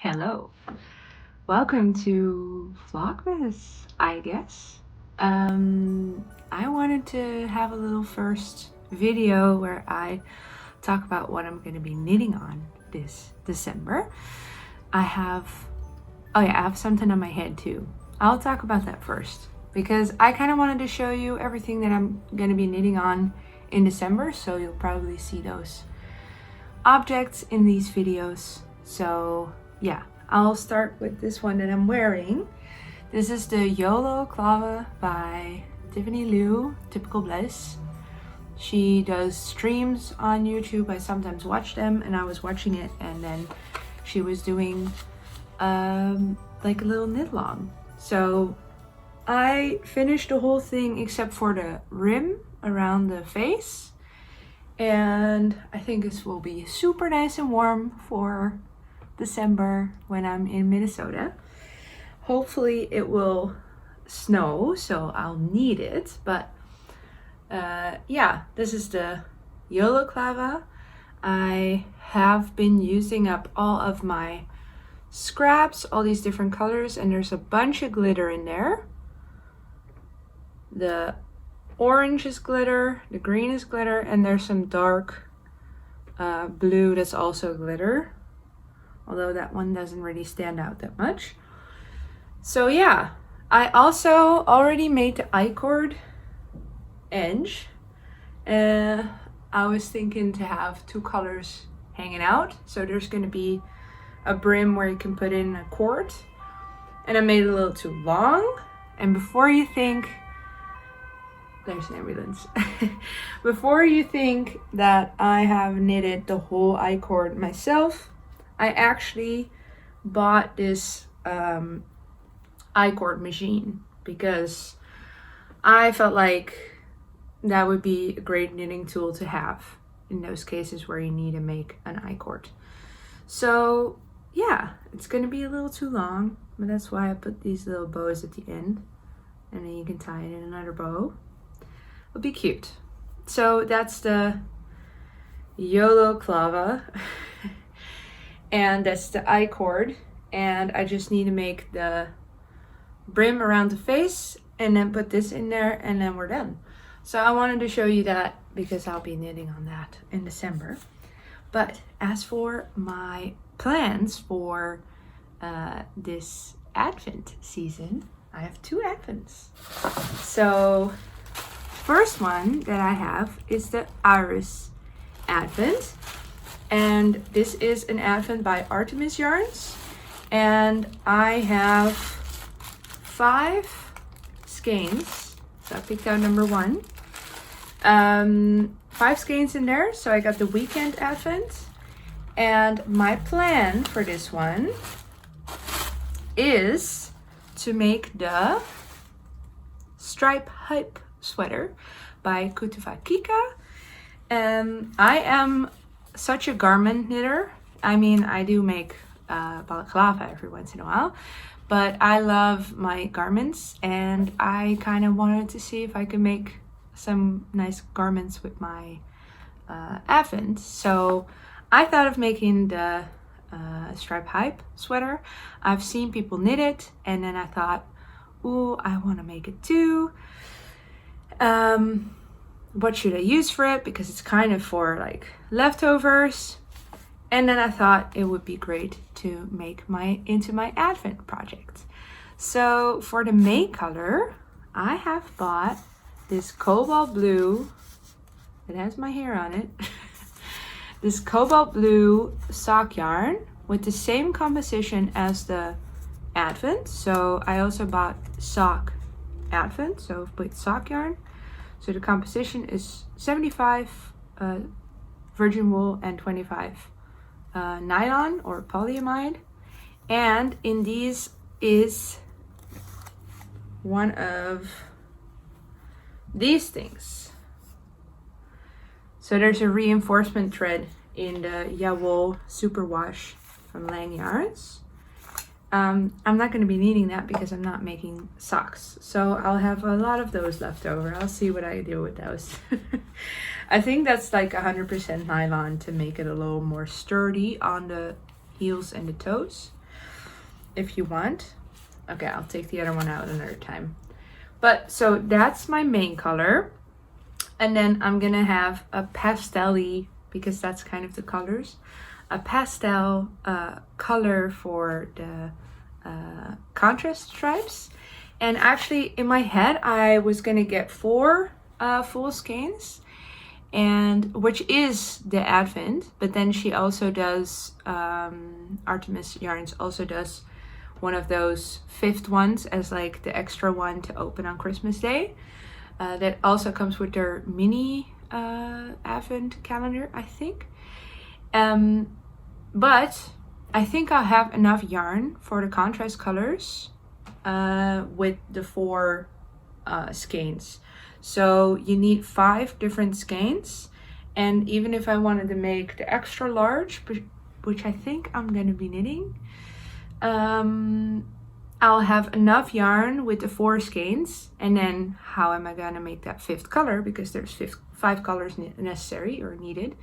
Hello, welcome to Vlogmas, I guess. I wanted to have a little first video where I talk about what I'm going to be knitting on this December. I have something on my head too. I'll talk about that first because I kind of wanted to show you everything that I'm going to be knitting on in December, so you'll probably see those objects in these videos. So yeah, I'll start with this one that I'm wearing. This is the Yolo clava by Tiffany Liu, Typical Bliss. She does streams on YouTube. I sometimes watch them, and I was watching it, and then she was doing like a little knit along. So I finished the whole thing except for the rim around the face, and I think this will be super nice and warm for December when I'm in Minnesota. Hopefully it will snow, so I'll need it, but yeah, this is the Yolo clava. I have been using up all of my scraps, all these different colors, and there's a bunch of glitter in there. The orange is glitter, the green is glitter, and there's some dark blue that's also glitter, although that one doesn't really stand out that much. So yeah, I also already made the I-cord edge. I was thinking to have two colors hanging out, so there's going to be a brim where you can put in a cord, and I made it a little too long. And before you think, there's an ambulance. Before you think that I have knitted the whole I-cord myself, I actually bought this I-cord machine because I felt like that would be a great knitting tool to have in those cases where you need to make an I-cord. So yeah, it's gonna be a little too long, but that's why I put these little bows at the end, and then you can tie it in another bow. It'll be cute. So that's the Yolo clava and that's the I-cord, and I just need to make the brim around the face and then put this in there, and then we're done. So I wanted to show you that because I'll be knitting on that in December. But as for my plans for this Advent season, I have two Advents. So first one that I have is the Iris Advent, and this is an Advent by Artemis yarns, and I have 5 skeins. So I picked out number 1. 5 skeins in there, so I got the weekend Advent. And my plan for this one is to make the stripe hype sweater by Kutuva Kika. I am such a garment knitter. I mean, I do make balaclava every once in a while, but I love my garments, and I kind of wanted to see if I could make some nice garments with my Advent. So I thought of making the stripe hype sweater. I've seen people knit it, and then I thought, ooh, I want to make it too. What should I use for it? Because it's kind of for like leftovers. And then I thought it would be great to make into my Advent project. So for the main color, I have bought this cobalt blue. It has my hair on it. This cobalt blue sock yarn with the same composition as the Advent. So I also bought sock Advent, so with sock yarn. So the composition is 75 virgin wool and 25 nylon or polyamide, and in these is one of these things. So there's a reinforcement thread in the Yolo superwash from Lang Yarns. I'm not going to be needing that because I'm not making socks, so I'll have a lot of those left over. I'll see what I do with those. I think that's like 100% nylon to make it a little more sturdy on the heels and the toes. if you want. Okay, I'll take the other one out another time. But so that's my main color. And then I'm gonna have a pastel-y, because that's kind of the colors, a pastel color for the contrast stripes. And actually in my head I was gonna get 4 full skeins, and which is the Advent, but then she also does Artemis Yarns also does one of those 5th ones as like the extra one to open on Christmas Day. That also comes with their mini Advent calendar, I think. But I think I'll have enough yarn for the contrast colors with the 4 skeins. So you need 5 different skeins. And even if I wanted to make the extra large, which I think I'm going to be knitting, I'll have enough yarn with the 4 skeins. And then how am I going to make that 5th color? Because there's 5 colors necessary or needed.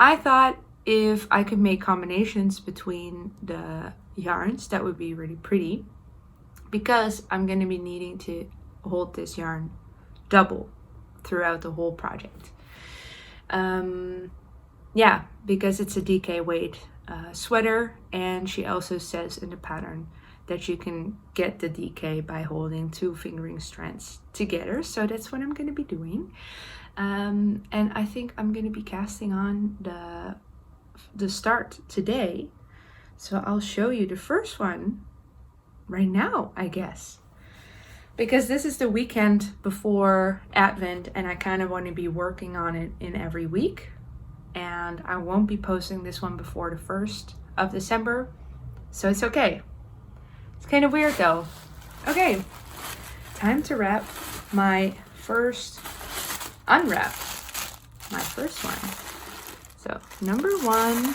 I thought if I could make combinations between the yarns, that would be really pretty. Because I'm going to be needing to hold this yarn double throughout the whole project. Yeah, because it's a DK weight sweater, and she also says in the pattern that you can get the DK by holding 2 fingering strands together. So that's what I'm going to be doing. And I think I'm going to be casting on the start today. So I'll show you the first one right now, I guess. Because this is the weekend before Advent, and I kind of want to be working on it in every week. And I won't be posting this one before the 1st of December. So it's okay. It's kind of weird though. Okay, time to wrap my first, unwrap my first one. So number 1,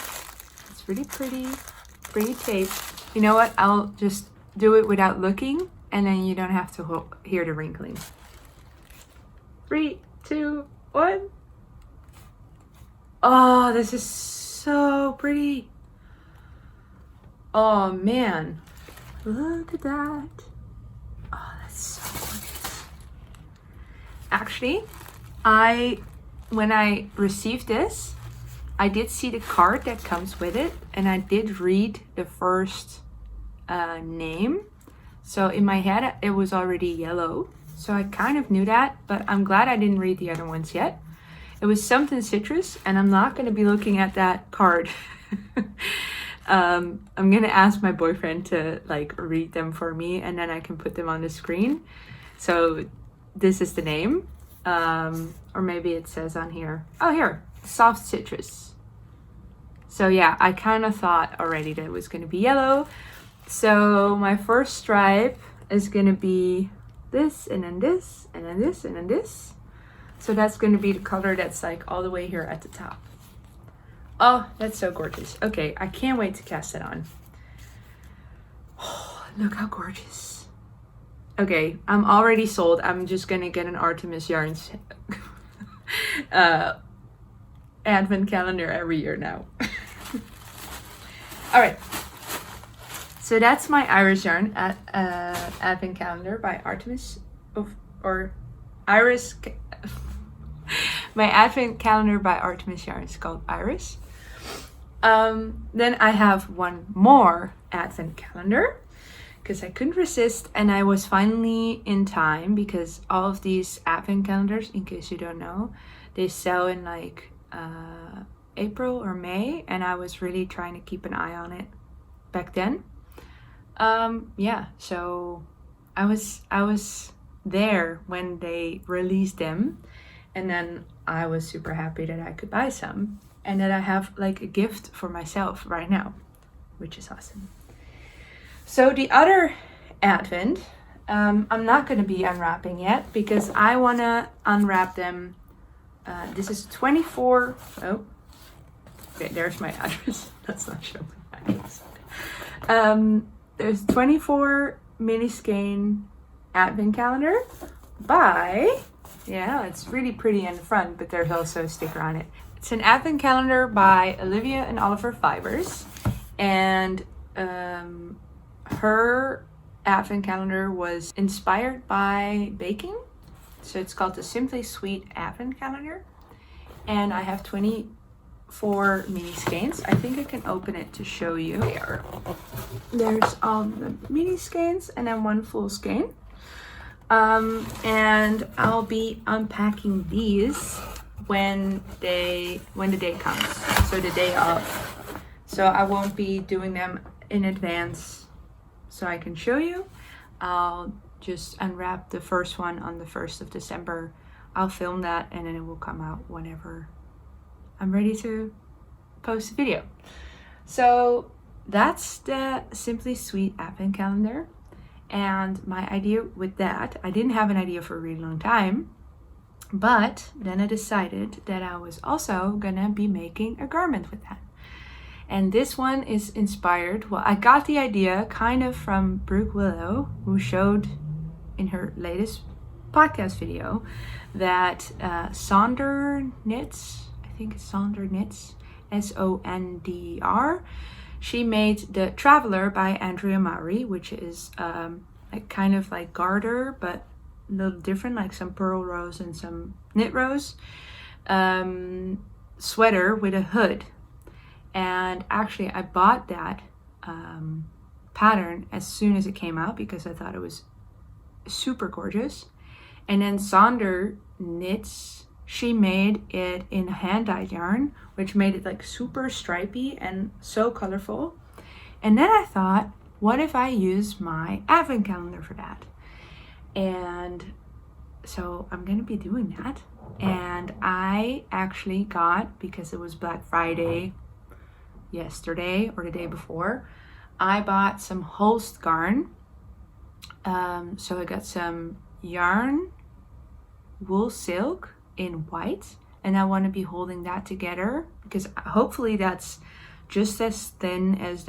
it's really pretty tape. You know what? I'll just do it without looking, and then you don't have to hear the wrinkling. 3, 2, 1. Oh, this is so pretty. Oh man, look at that. Oh, that's so gorgeous. Actually, when I received this, I did see the card that comes with it, and I did read the first name. So in my head, it was already Yolo. So I kind of knew that, but I'm glad I didn't read the other ones yet. It was something citrus, and I'm not going to be looking at that card. I'm going to ask my boyfriend to like read them for me, and then I can put them on the screen. So this is the name. Or maybe it says on here. Oh, here, soft citrus. So yeah, I kind of thought already that it was going to be yellow. So my first stripe is going to be this, and then this, and then this, and then this. So that's going to be the color that's like all the way here at the top. Oh, that's so gorgeous. Okay, I can't wait to cast it on. Oh, look how gorgeous. Okay, I'm already sold. I'm just going to get an Artemis Yarns advent calendar every year now. All right. So that's my Iris yarn advent calendar by Artemis, or Iris. My advent calendar by Artemis Yarns called Iris. Then I have one more advent calendar because I couldn't resist, and I was finally in time, because all of these advent calendars, in case you don't know, they sell in like April or May, and I was really trying to keep an eye on it back then. Yeah, so I was there when they released them, and then I was super happy that I could buy some, and that I have like a gift for myself right now, which is awesome. So the other advent, I'm not going to be unwrapping yet, because I want to unwrap them. This is 24. Oh, okay, there's my address. That's not showing my address. There's 24 mini skein advent calendar by, yeah, it's really pretty in the front, but there's also a sticker on it. It's an advent calendar by Olivia and Oliver Fibers, and her advent calendar was inspired by baking. So it's called the Simply Sweet Advent Calendar. And I have 24 mini skeins. I think I can open it to show you. Here. There's all the mini skeins and then one full skein. And I'll be unpacking these when the day comes. So the day of. So I won't be doing them in advance so I can show you. I'll just unwrap the first one on the 1st of December. I'll film that and then it will come out whenever I'm ready to post a video. So that's the Simply Sweet Advent Calendar. And my idea with that, I didn't have an idea for a really long time, but then I decided that I was also gonna be making a garment with that. And this one is inspired, well, I got the idea kind of from Brooke Willow, who showed in her latest podcast video that Sonder Knits, I think it's Sonder Knits, Sondr. She made the Traveler by Andrea Mowry, which is like kind of like garter, but a little different, like some purl rows and some knit rows. Sweater with a hood. And actually I bought that pattern as soon as it came out because I thought it was super gorgeous. And then Sonder Knits, she made it in hand-dyed yarn, which made it like super stripy and so colorful. And then I thought, what if I use my advent calendar for that? And so I'm gonna be doing that. And I actually got, because it was Black Friday yesterday or the day before, I bought some Holst yarn. So I got some yarn, wool silk in white, and I want to be holding that together because hopefully that's just as thin as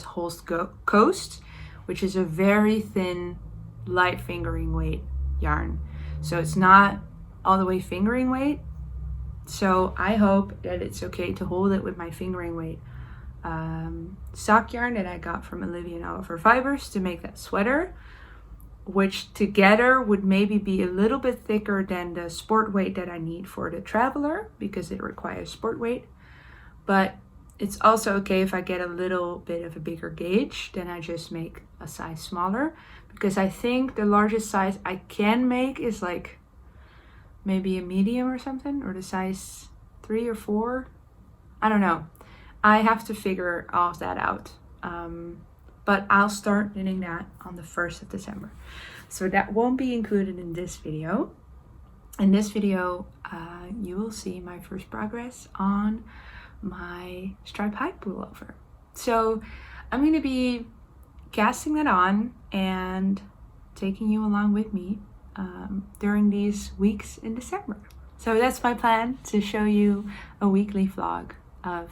Holst Coast, which is a very thin, light fingering weight yarn. So it's not all the way fingering weight. So I hope that it's okay to hold it with my fingering weight sock yarn that I got from Olivia and Oliver Fibers to make that sweater, which together would maybe be a little bit thicker than the sport weight that I need for the Traveler because it requires sport weight. But it's also okay if I get a little bit of a bigger gauge, then I just make a size smaller, because I think the largest size I can make is like maybe a medium or something, or the size 3 or 4. I don't know. I have to figure all of that out. But I'll start knitting that on the 1st of December. So that won't be included in this video. In this video, you will see my first progress on my striped hide pullover. So I'm going to be casting that on and taking you along with me during these weeks in December. So that's my plan, to show you a weekly vlog of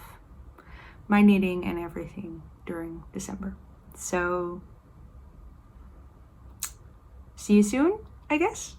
my knitting and everything during December. So see you soon, I guess.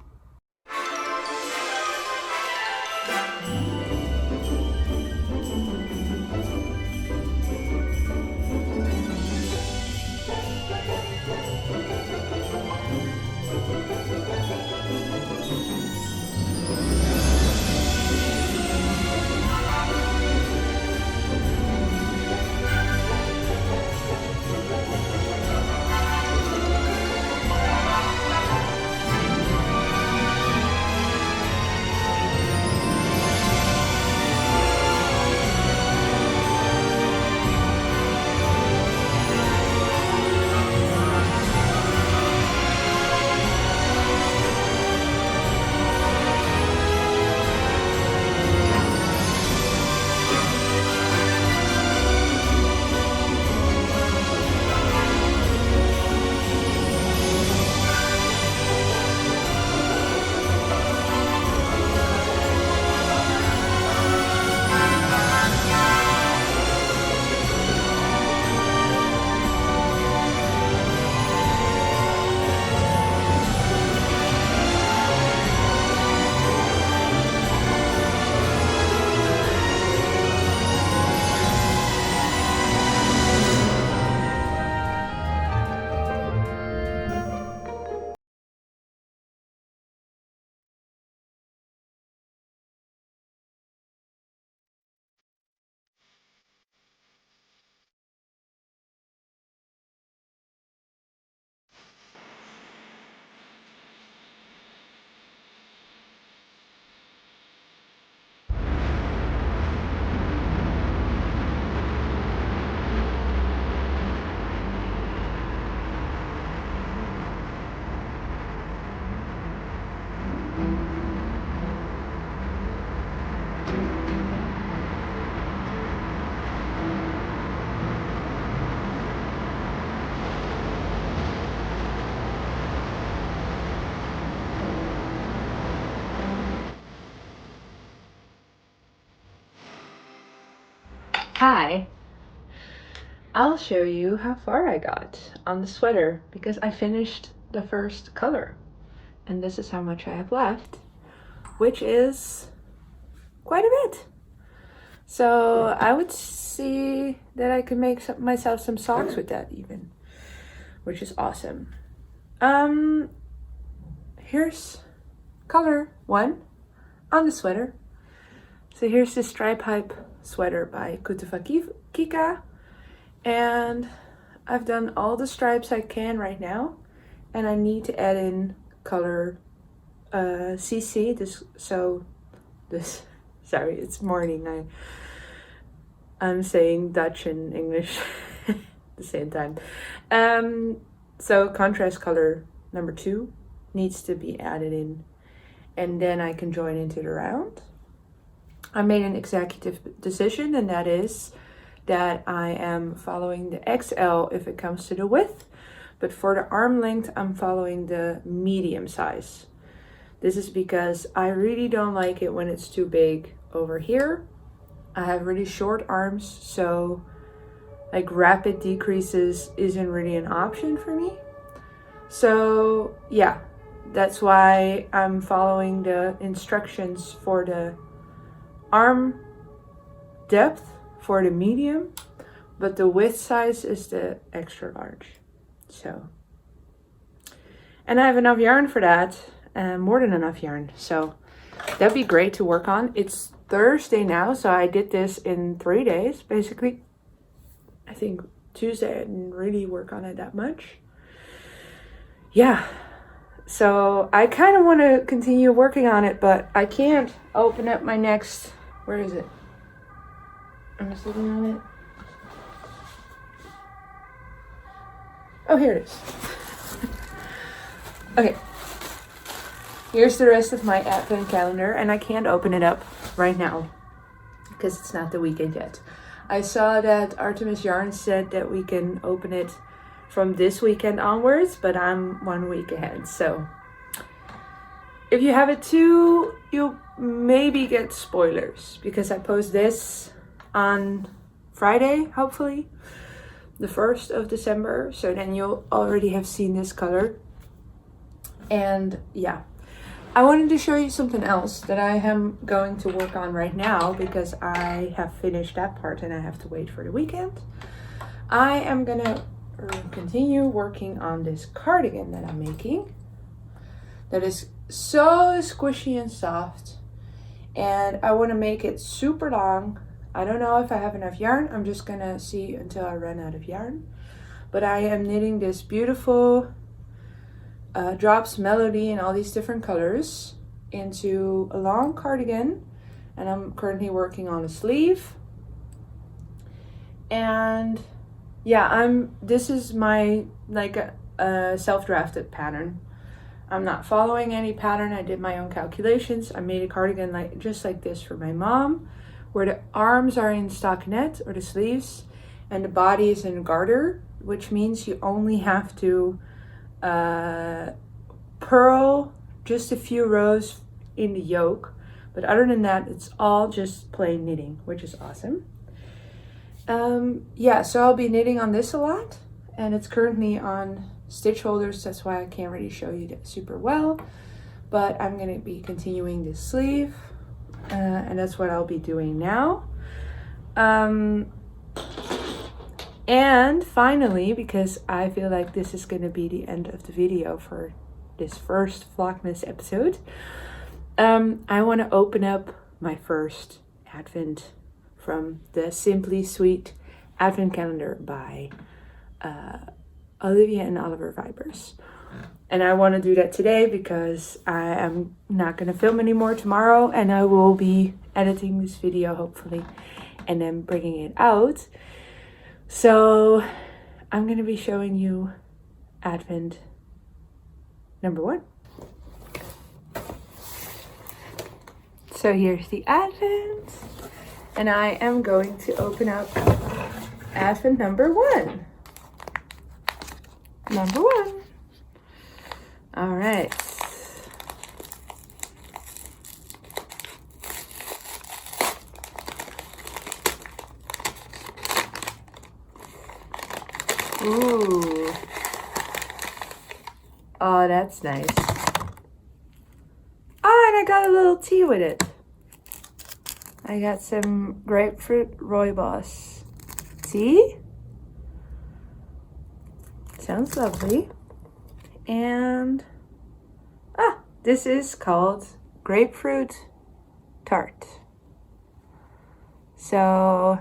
Hi. I'll show you how far I got on the sweater because I finished the first color. And this is how much I have left, which is quite a bit. So I would see that I could make myself some socks with that even, which is awesome. Here's color 1 on the sweater. So here's the stripe hype sweater by Kutufa Kika. And I've done all the stripes I can right now. And I need to add in color CC. Sorry, it's morning. I'm saying Dutch and English at the same time. So contrast color number 2 needs to be added in, and then I can join into the round. I made an executive decision, and that is that I am following the XL if it comes to the width, but for the arm length I'm following the medium size. This is because I really don't like it when it's too big over here. I have really short arms, so like rapid decreases isn't really an option for me. So yeah, that's why I'm following the instructions for the arm depth for the medium, but the width size is the extra large. So, and I have enough yarn for that, more than enough yarn. So that'd be great to work on. It's Thursday now, so I did this in 3 days, basically. I think Tuesday I didn't really work on it that much. Yeah, so I kind of want to continue working on it, but I can't open up my next, where is it? Am I sitting on it? Oh, here it is. Okay. Here's the rest of my advent calendar, and I can't open it up right now because it's not the weekend yet. I saw that Artemis Yarn said that we can open it from this weekend onwards, but I'm 1 week ahead. So if you have it too, you'll maybe get spoilers because I post this on Friday, hopefully, the 1st of December. So then you'll already have seen this color. And yeah, I wanted to show you something else that I am going to work on right now because I have finished that part and I have to wait for the weekend. I am gonna continue working on this cardigan that I'm making. That is so squishy and soft, and I want to make it super long. I don't know if I have enough yarn. I'm just gonna see until I run out of yarn. But I am knitting this beautiful drops melody in all these different colors into a long cardigan, and I'm currently working on a sleeve. And yeah, this is my like a self-drafted pattern. I'm not following any pattern. I did my own calculations. I made a cardigan just like this for my mom, where the arms are in stockinette or the sleeves and the body is in garter, which means you only have to purl just a few rows in the yoke, but other than that it's all just plain knitting, which is awesome. Yeah, so I'll be knitting on this a lot, and it's currently on stitch holders. That's why I can't really show you that super well, but I'm going to be continuing this sleeve, and that's what I'll be doing now. And finally, because I feel like this is going to be the end of the video for this first Vlogmas episode, I want to open up my first Advent from the Simply Sweet Advent Calendar by Olivia and Oliver Fibers. And I want to do that today because I am not going to film anymore tomorrow, and I will be editing this video hopefully and then bringing it out. So I'm going to be showing you Advent number 1. So here's the Advent, and I am going to open up Advent number 1. Number 1. All right. Ooh. Oh, that's nice. Oh, and I got a little tea with it. I got some grapefruit rooibos tea. Sounds lovely. And this is called grapefruit tart. So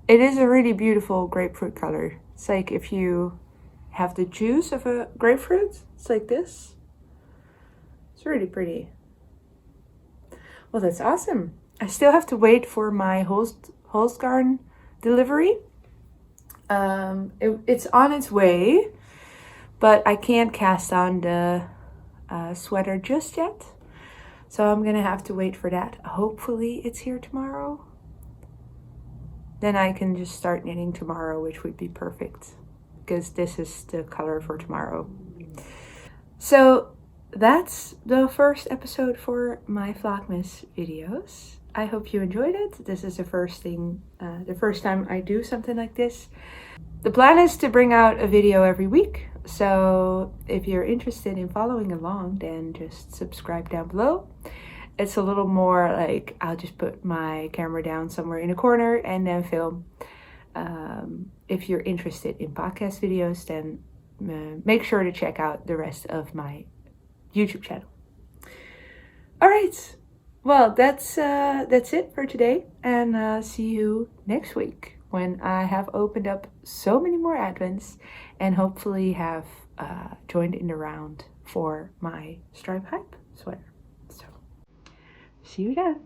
it is a really beautiful grapefruit color. It's like if you have the juice of a grapefruit, it's like this. It's really pretty. Well, that's awesome. I still have to wait for my Holstgarn delivery. It's on its way, but I can't cast on the sweater just yet. So I'm gonna have to wait for that. Hopefully it's here tomorrow. Then I can just start knitting tomorrow, which would be perfect because this is the color for tomorrow. So that's the first episode for my Vlogmas videos. I hope you enjoyed it. This is the first time I do something like this. The plan is to bring out a video every week. So if you're interested in following along, then just subscribe down below. It's a little more like I'll just put my camera down somewhere in a corner and then film. If you're interested in podcast videos, then make sure to check out the rest of my YouTube channel. All right. Well, that's it for today, and see you next week when I have opened up so many more advents and hopefully have joined in the round for my Stripe Hype sweater. So, see you then.